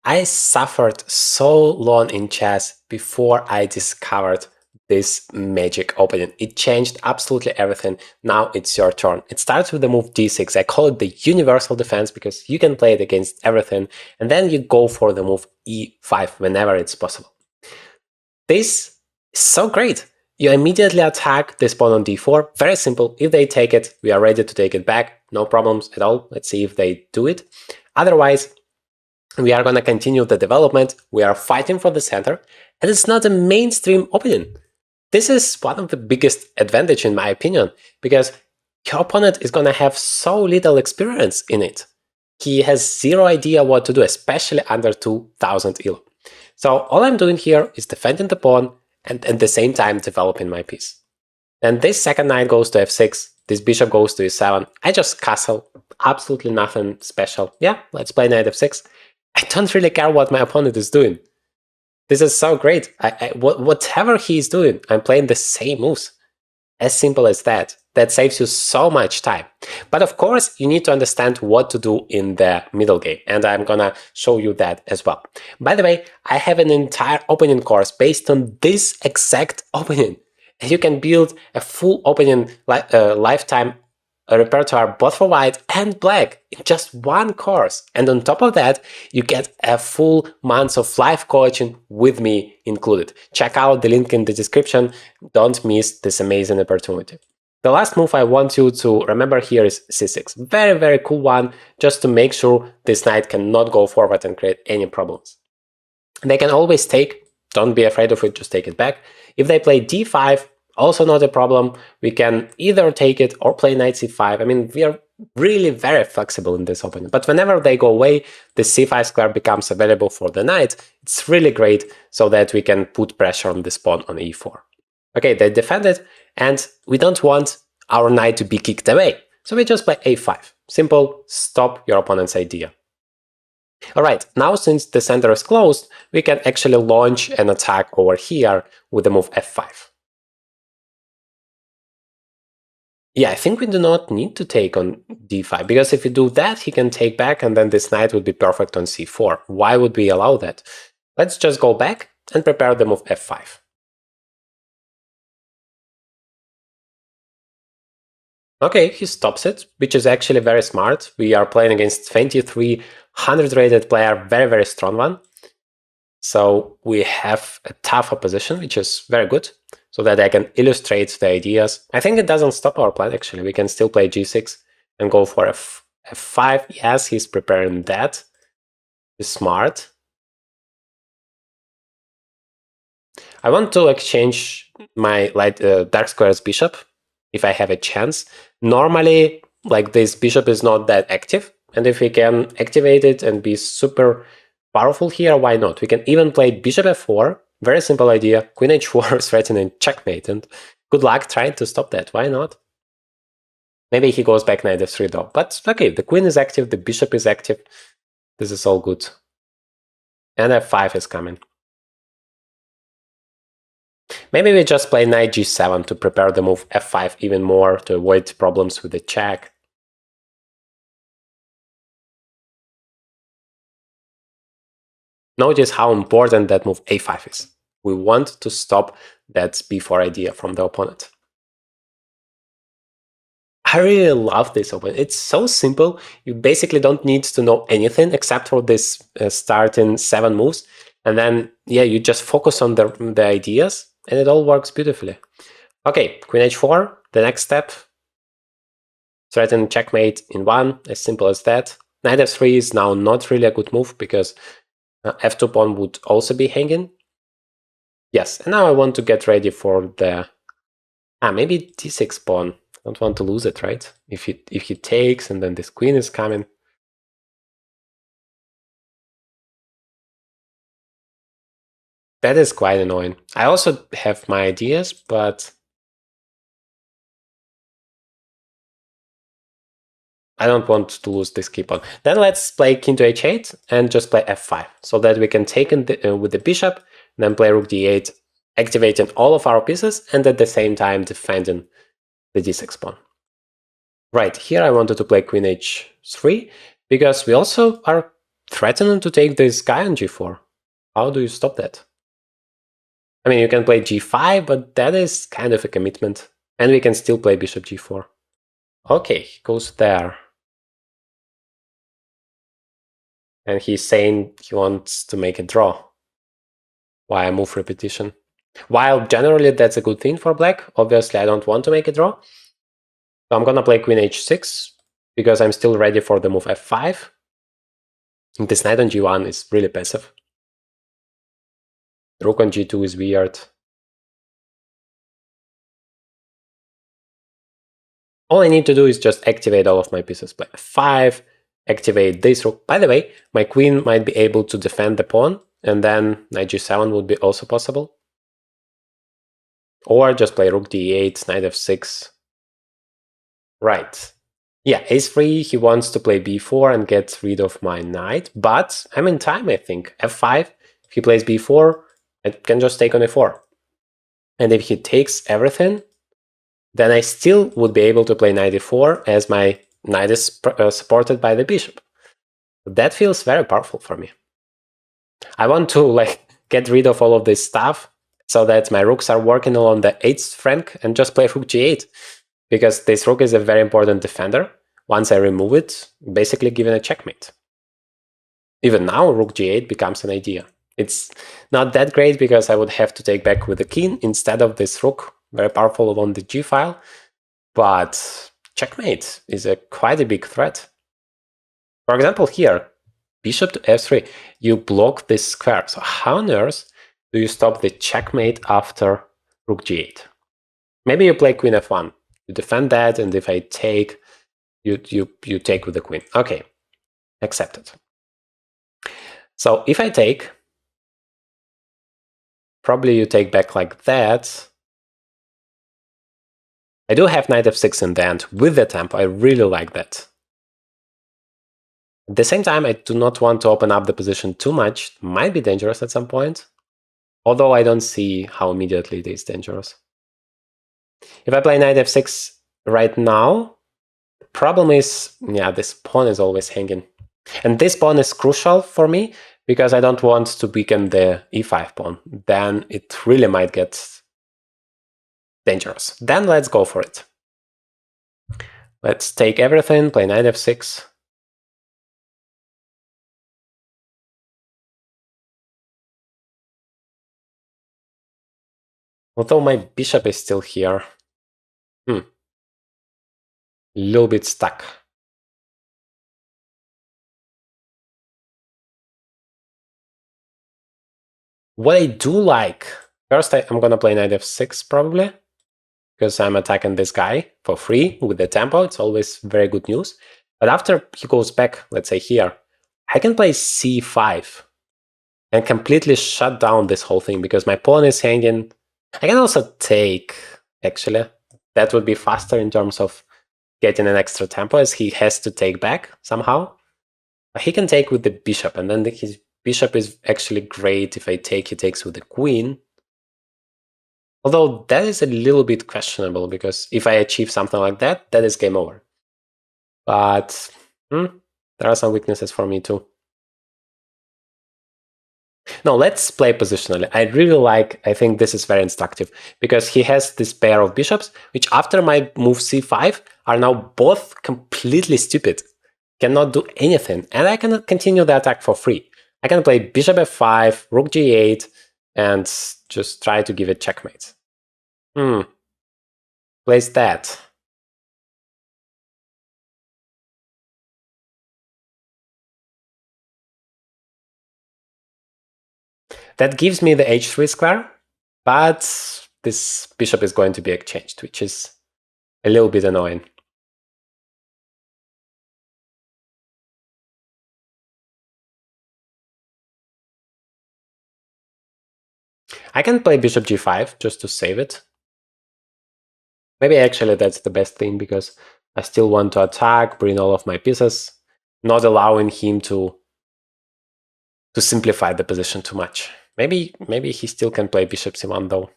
I suffered so long in chess before I discovered this magic opening. It changed absolutely everything. Now it's your turn. It starts with the move d6. I call it the universal defense because you can play it against everything. And then you go for the move e5 whenever it's possible. This is so great. You immediately attack this pawn on d4. Very simple. If they take it, we are ready to take it back. No problems at all. Let's see if they do it. Otherwise, we are going to continue the development. We are fighting for the center, and it's not a mainstream opening. This is one of the biggest advantage in my opinion, because your opponent is going to have so little experience in it. He has zero idea what to do, especially under 2000 elo. So all I'm doing here is defending the pawn and at the same time developing my piece. And this second knight goes to f6, this bishop goes to e7. I just castle, absolutely nothing special. Yeah, let's play knight f6. I don't really care what my opponent is doing. This is so great. Whatever he is doing, I'm playing the same moves. As simple as that. That saves you so much time. But of course, you need to understand what to do in the middle game, and I'm gonna show you that as well. By the way, I have an entire opening course based on this exact opening. And you can build a full opening lifetime repertoire both for white and black in just one course. And on top of that, you get a full month of live coaching with me included. Check out the link in the description. Don't miss this amazing opportunity. The last move I want you to remember here is c6. Very, very cool one, just to make sure this knight cannot go forward and create any problems. They can always take, don't be afraid of it, just take it back. If they play d5, also not a problem. We can either take it or play knight c5. I mean, we are really very flexible in this opening. But whenever they go away, the c5 square becomes available for the knight. It's really great so that we can put pressure on this pawn on e4. Okay, they defend it, and we don't want our knight to be kicked away. So we just play a5. Simple, stop your opponent's idea. Alright, now since the center is closed, we can actually launch an attack over here with the move f5. Yeah, I think we do not need to take on d5, because if we do that, he can take back, and then this knight would be perfect on c4. Why would we allow that? Let's just go back and prepare the move f5. Okay, he stops it, which is actually very smart. We are playing against 2300 rated player, very, very strong one. So we have a tough opposition, which is very good, so that I can illustrate the ideas. I think it doesn't stop our plan, actually. We can still play g6 and go for f5. Yes, he's preparing that. He's smart. I want to exchange my dark square's bishop if I have a chance. Normally, like, this bishop is not that active, and if we can activate it and be super powerful here, why not? We can even play bishop f4, very simple idea, queen h4 threatening checkmate, and good luck trying to stop that, why not? Maybe he goes back knight f3 though, but okay, the queen is active, the bishop is active, this is all good. And f5 is coming. Maybe we just play knight g7 to prepare the move f5 even more, to avoid problems with the check. Notice how important that move a5 is. We want to stop that b4 idea from the opponent. I really love this opening. It's so simple. You basically don't need to know anything except for this starting 7 moves. And then, yeah, you just focus on the ideas, and it all works beautifully. Okay, queen h4, the next step. Threaten checkmate in 1, as simple as that. Knight f3 is now not really a good move, because f2 pawn would also be hanging. Yes, and now I want to get ready for the... maybe d6 pawn. I don't want to lose it, right? If he takes, and then this queen is coming. That is quite annoying. I also have my ideas, but I don't want to lose this key pawn. Then let's play king to h8 and just play f5, so that we can take in with the bishop, then play rook d8, activating all of our pieces, and at the same time defending the d6 pawn. Right, here I wanted to play queen h3, because we also are threatening to take this guy on g4. How do you stop that? I mean, you can play g5, but that is kind of a commitment. And we can still play bishop g4. Okay, he goes there. And he's saying he wants to make a draw via move repetition. While generally that's a good thing for black, obviously I don't want to make a draw. So I'm gonna play queen h6 because I'm still ready for the move f5. And this knight on g1 is really passive. Rook on g2 is weird. All I need to do is just activate all of my pieces. Play f5, activate this rook. By the way, my queen might be able to defend the pawn, and then knight g7 would be also possible. Or just play rook d8, knight f6. Right. Yeah, ace3, he wants to play b4 and get rid of my knight, but I'm in time, I think. f5, if he plays b4, I can just take on a4. And if he takes everything, then I still would be able to play knight e4 as my knight is supported by the bishop. That feels very powerful for me. I want to get rid of all of this stuff so that my rooks are working along the 8th rank and just play rook g8. Because this rook is a very important defender. Once I remove it, basically given a checkmate. Even now, rook g8 becomes an idea. It's not that great because I would have to take back with the king instead of this rook, very powerful on the g file. But checkmate is quite a big threat. For example, here, bishop to f3, you block this square. So how on earth do you stop the checkmate after rook g8? Maybe you play queen f1. You defend that, and if I take, you take with the queen. Okay, accepted. So if I take, probably you take back like that. I do have knight f6 in the end with the tempo. I really like that. At the same time, I do not want to open up the position too much. It might be dangerous at some point, although I don't see how immediately it is dangerous. If I play knight f6 right now, the problem is, yeah, this pawn is always hanging. And this pawn is crucial for me because I don't want to weaken the e5 pawn. Then it really might get dangerous. Then let's go for it. Let's take everything, play knight f6. Although my bishop is still here. A little bit stuck. What I do like, first I'm gonna play knight f6 probably, because I'm attacking this guy for free with the tempo. It's always very good news. But after he goes back, let's say here, I can play c5 and completely shut down this whole thing because my pawn is hanging. I can also take, actually. That would be faster in terms of getting an extra tempo as he has to take back somehow. But he can take with the bishop, and then his bishop is actually great. If I take, he takes with the queen. Although that is a little bit questionable because if I achieve something like that, that is game over. But there are some weaknesses for me too. No, let's play positionally. I think this is very instructive because he has this pair of bishops, which after my move c5 are now both completely stupid, cannot do anything, and I can continue the attack for free. I can play bishop f5, rook g8, and just try to give it checkmate. Plays that. That gives me the h3 square, but this bishop is going to be exchanged, which is a little bit annoying. I can play bishop g5 just to save it. Maybe actually that's the best thing because I still want to attack, bring all of my pieces, not allowing him to simplify the position too much. Maybe he still can play bishop c1 though.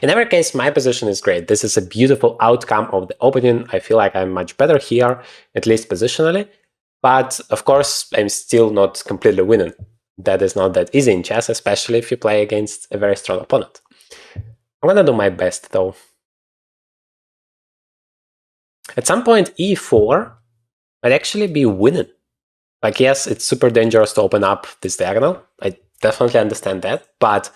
In every case, my position is great. This is a beautiful outcome of the opening. I feel like I'm much better here, at least positionally. But of course, I'm still not completely winning. That is not that easy in chess, especially if you play against a very strong opponent. I'm gonna do my best though. At some point, e4 might actually be winning. Like, yes, it's super dangerous to open up this diagonal. I definitely understand that, but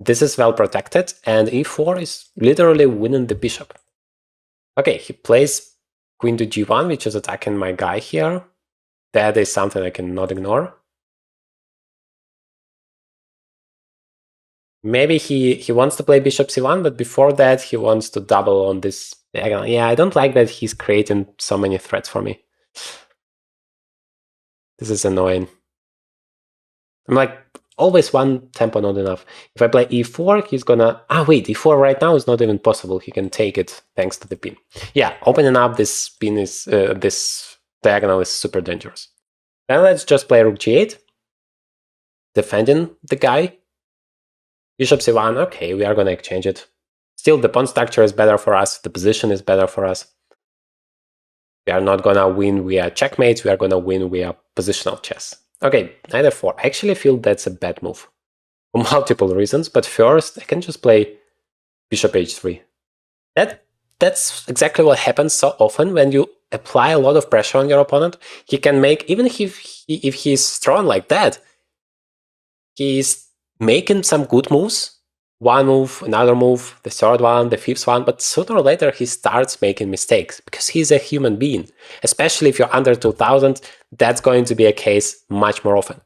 this is well protected, and e4 is literally winning the bishop. Okay, he plays queen to g1, which is attacking my guy here. That is something I cannot ignore. Maybe he wants to play bishop c1, but before that he wants to double on this diagonal. Yeah, I don't like that he's creating so many threats for me. This is annoying. I'm like, always one tempo not enough. If I play e4, he's gonna... Ah, wait, e4 right now is not even possible. He can take it thanks to the pin. Yeah, opening up this pin is... this diagonal is super dangerous. Then let's just play rook g8. Defending the guy. Bishop c1, okay, we are gonna exchange it. Still, the pawn structure is better for us. The position is better for us. We are not gonna win via checkmate. We are gonna win via positional chess. Okay, knight f4. I actually feel that's a bad move. For multiple reasons, but first, I can just play bishop h3. That's exactly what happens so often when you apply a lot of pressure on your opponent. He can make, even if he's strong like that, he's making some good moves. One move, another move, the third one, the fifth one, but sooner or later he starts making mistakes because he's a human being. Especially if you're under 2000, that's going to be a case much more often.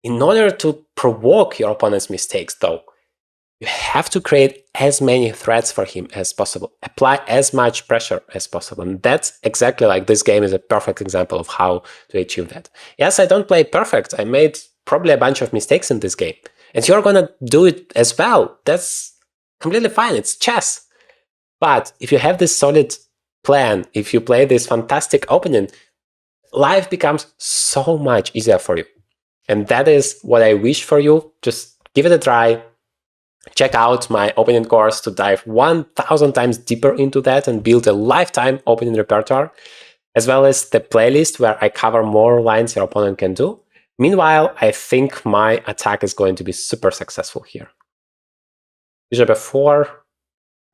In order to provoke your opponent's mistakes, though, you have to create as many threats for him as possible. Apply as much pressure as possible. And that's exactly like this game is a perfect example of how to achieve that. Yes, I don't play perfect. I made probably a bunch of mistakes in this game. And you're gonna do it as well. That's completely fine. It's chess. But if you have this solid plan, if you play this fantastic opening, life becomes so much easier for you. And that is what I wish for you. Just give it a try. Check out my opening course to dive 1000 times deeper into that and build a lifetime opening repertoire, as well as the playlist where I cover more lines your opponent can do. Meanwhile, I think my attack is going to be super successful here. Bishop f4.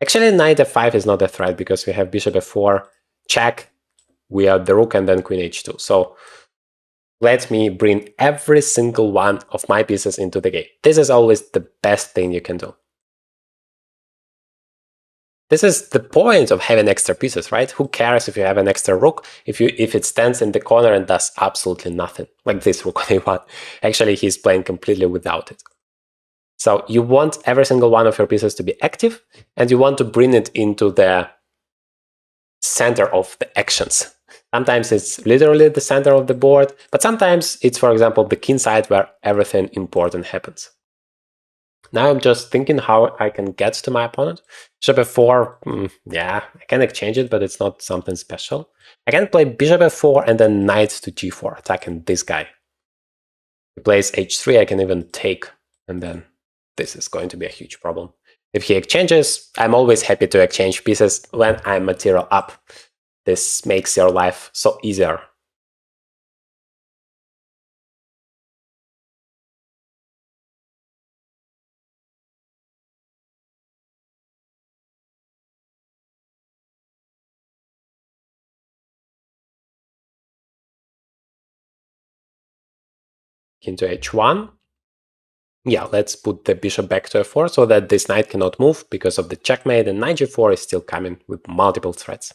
Actually, knight f5 is not a threat because we have bishop f4, check, we have the rook and then queen h2. So let me bring every single one of my pieces into the game. This is always the best thing you can do. This is the point of having extra pieces, right? Who cares if you have an extra rook if it stands in the corner and does absolutely nothing, like this rook on a1. Actually, he's playing completely without it. So you want every single one of your pieces to be active, and you want to bring it into the center of the actions. Sometimes it's literally the center of the board, but sometimes it's, for example, the king side where everything important happens. Now I'm just thinking how I can get to my opponent. Bishop f4, yeah, I can exchange it, but it's not something special. I can play bishop f4 and then knight to g4, attacking this guy. He plays h3, I can even take, and then this is going to be a huge problem. If he exchanges, I'm always happy to exchange pieces when I'm material up. This makes your life so easier. Into h1. Yeah, let's put the bishop back to f4 so that this knight cannot move because of the checkmate, and knight g4 is still coming with multiple threats.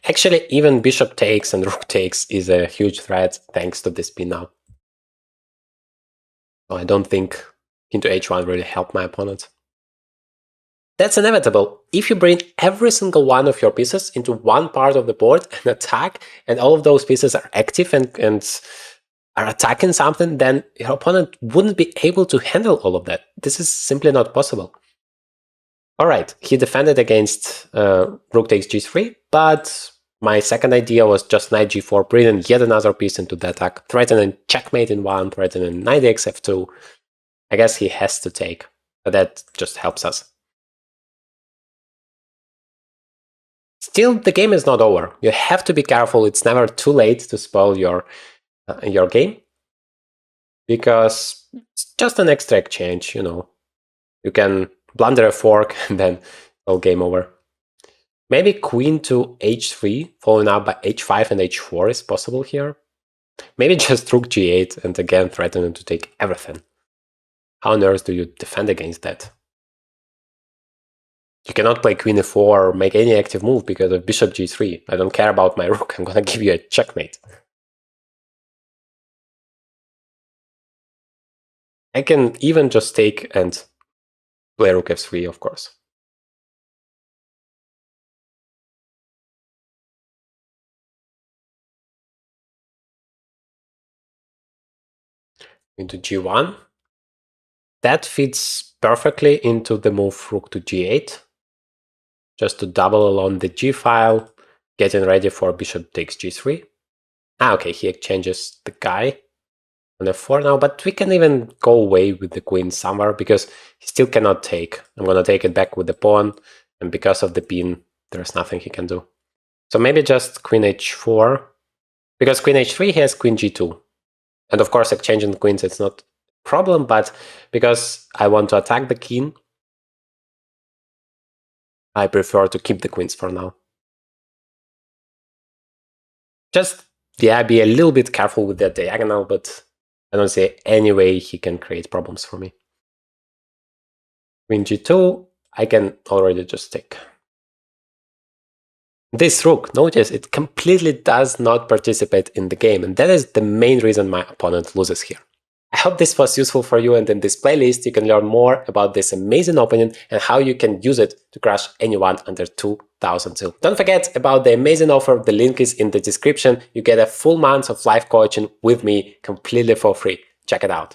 Actually, even bishop takes and rook takes is a huge threat thanks to this pin now. So I don't think into h1 really helped my opponent. That's inevitable. If you bring every single one of your pieces into one part of the board and attack, and all of those pieces are active and are attacking something, then your opponent wouldn't be able to handle all of that. This is simply not possible. All right, he defended against rook takes g3, but my second idea was just knight g4, bringing yet another piece into the attack, threatening checkmate in one, threatening knight xf2. I guess he has to take, but that just helps us. Still, the game is not over. You have to be careful. It's never too late to spoil your game, because it's just an extra exchange, you know. You can blunder a fork and then all game over. Maybe queen to h3, following up by h5 and h4 is possible here. Maybe just rook g8 and again threatening to take everything. How on earth do you defend against that? You cannot play queen e4 or make any active move because of bishop g3. I don't care about my rook, I'm gonna give you a checkmate. I can even just take and play rook f3, of course. Into g1. That fits perfectly into the move rook to g8. Just to double along the g file, getting ready for bishop takes g3. Okay, he exchanges the guy on f4 now, but we can even go away with the queen somewhere because he still cannot take. I'm gonna take it back with the pawn, and because of the pin, there's nothing he can do. So maybe just queen h4, because queen h3 he has queen g2. And of course, exchanging queens, it's not a problem, but because I want to attack the king, I prefer to keep the queens for now. Just, yeah, be a little bit careful with that diagonal, but I don't see any way he can create problems for me. Queen g2, I can already just take. This rook, notice it completely does not participate in the game, and that is the main reason my opponent loses here. I hope this was useful for you, and in this playlist you can learn more about this amazing opening and how you can use it to crush anyone under 2000 till. Don't forget about the amazing offer, the link is in the description. You get a full month of live coaching with me completely for free. Check it out.